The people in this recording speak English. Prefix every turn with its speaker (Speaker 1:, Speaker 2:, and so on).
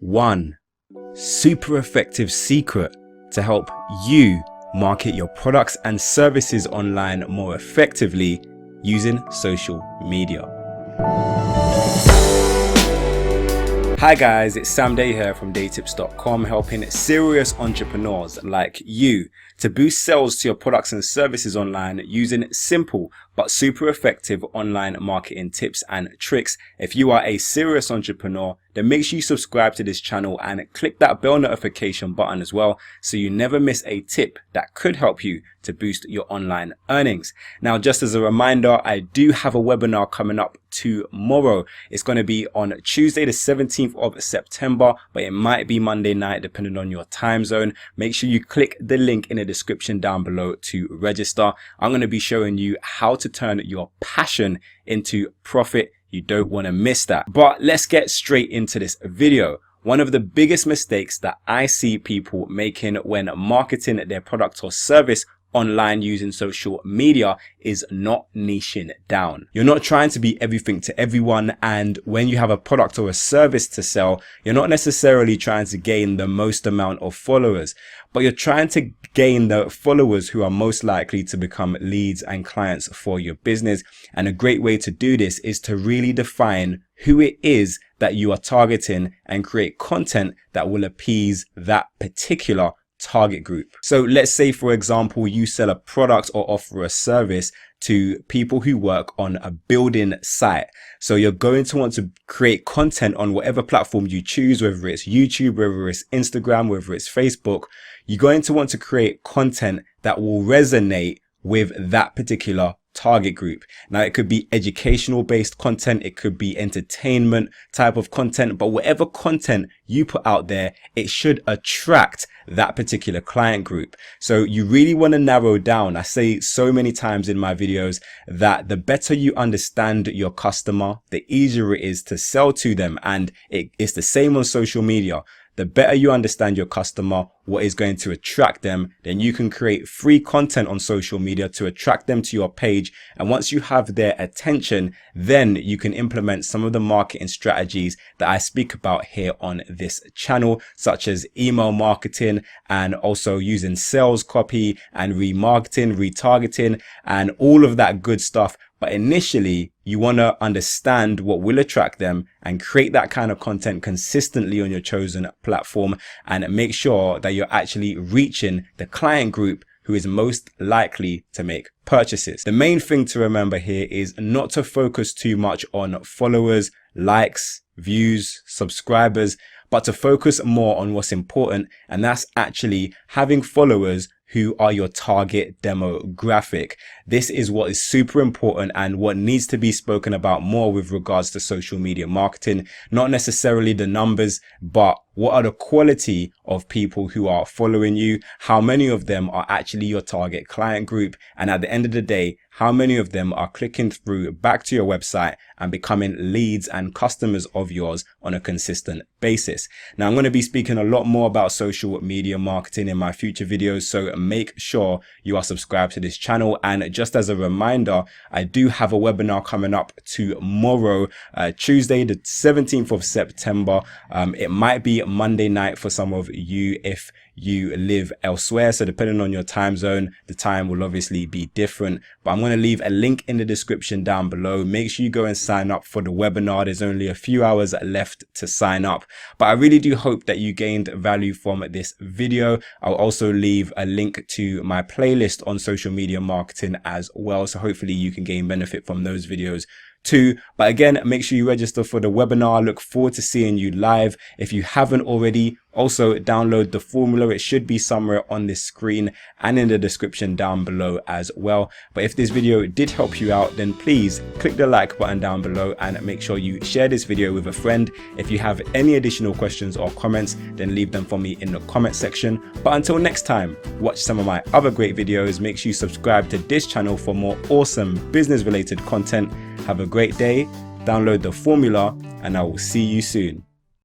Speaker 1: one super effective secret to help you market your products and services online more effectively using social media. Hi guys, it's Sam Day here from DeyTips.com, helping serious entrepreneurs like you to boost sales to your products and services online using simple but super effective online marketing tips and tricks. If you are a serious entrepreneur, then make sure you subscribe to this channel and click that bell notification button as well, so you never miss a tip that could help you to boost your online earnings. Now, just as a reminder, I do have a webinar coming up tomorrow. It's going to be on Tuesday the 17th of September, but it might be Monday night depending on your time zone. Make sure you click the link in the description down below to register. I'm going to be showing you how to turn your passion into profit. You don't want to miss that. But let's get straight into this video. One of the biggest mistakes that I see people making when marketing their product or service online using social media is not niching down. You're not trying to be everything to everyone, and when you have a product or a service to sell, you're not necessarily trying to gain the most amount of followers, but you're trying to gain the followers who are most likely to become leads and clients for your business. And a great way to do this is to really define who it is that you are targeting and create content that will appease that particular target group. So let's say, for example, you sell a product or offer a service to people who work on a building site. So you're going to want to create content on whatever platform you choose, whether it's YouTube, whether it's Instagram, whether it's Facebook. You're going to want to create content that will resonate with that particular target group. Now, it could be educational based content, it could be entertainment type of content, but whatever content you put out there, it should attract that particular client group. So you really want to narrow down. I say so many times in my videos that the better you understand your customer, the easier it is to sell to them. And it's the same on social media. The better you understand your customer, what is going to attract them, then you can create free content on social media to attract them to your page. And once you have their attention, then you can implement some of the marketing strategies that I speak about here on this channel, such as email marketing and also using sales copy and remarketing, retargeting, and all of that good stuff. But initially, you want to understand what will attract them and create that kind of content consistently on your chosen platform, and make sure that you're actually reaching the client group who is most likely to make purchases. The main thing to remember here is not to focus too much on followers, likes, views, subscribers, but to focus more on what's important, and that's actually having followers who are your target demographic. This is what is super important and what needs to be spoken about more with regards to social media marketing. Not necessarily the numbers, but what are the quality of people who are following you? How many of them are actually your target client group? And at the end of the day, how many of them are clicking through back to your website and becoming leads and customers of yours on a consistent basis? Now, I'm going to be speaking a lot more about social media marketing in my future videos, so make sure you are subscribed to this channel. And just as a reminder, I do have a webinar coming up tomorrow, Tuesday the 17th of September. It might be Monday night for some of you if you live elsewhere, so depending on your time zone, the time will obviously be different, but I'm going to leave a link in the description down below. Make sure you go and sign up for the webinar. There's only a few hours left to sign up, but I really do hope that you gained value from this video. I'll also leave a link to my playlist on social media marketing as well, so hopefully you can gain benefit from those videos too. But again, make sure you register for the webinar. I look forward to seeing you live. If you haven't already, also download the formula. It should be somewhere on this screen and in the description down below as well. But if this video did help you out, then please click the like button down below and make sure you share this video with a friend. If you have any additional questions or comments, then leave them for me in the comment section. But until next time, watch some of my other great videos. Make sure you subscribe to this channel for more awesome business related content. Have a great day, download the formula, and I will see you soon.